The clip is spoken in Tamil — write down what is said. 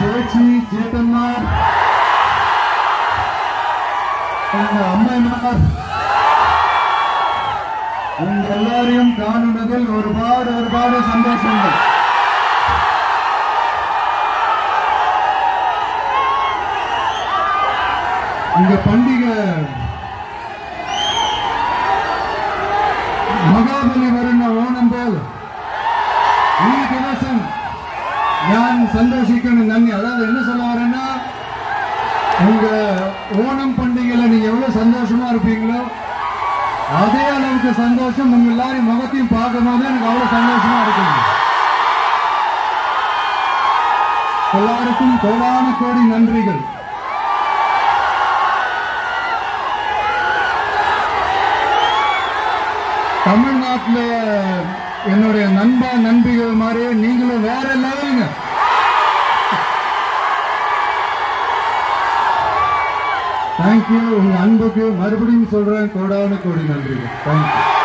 சேச்சி சேத்தன்மார் அம்மைமார் உங்க எல்லாரையும் காணுனதில் ஒருபாடு சந்தோஷங்கள். இந்த பண்டிகை മഹാബലി വരുന്ന ഓണം പോലെ ഈ ദിവസം ഞാൻ സന്തോഷിക്കണം. നന്ദി. அதாவது என்ன சொல்ல வரேன்னா, உங்க ஓணம் பண்டிகையில நீங்க எவ்வளவு சந்தோஷமா இருப்பீங்களோ அதே அளவுக்கு சந்தோஷம் உங்க எல்லாரையும் முகத்தையும் பார்க்கும் போது எனக்கு அவ்வளவு சந்தோஷமா இருக்குங்க. எல்லாருக்கும் கோடான கோடி நன்றிகள். தமிழ்நாட்டில் என்னுடைய நண்பிகள் மாதிரி நீங்களும் வேற லெவலுங்க. தேங்க்யூ. உங்க அன்புக்கு மறுபடியும் சொல்றேன் கோடான கோடி நன்றிகள். தேங்க்யூ.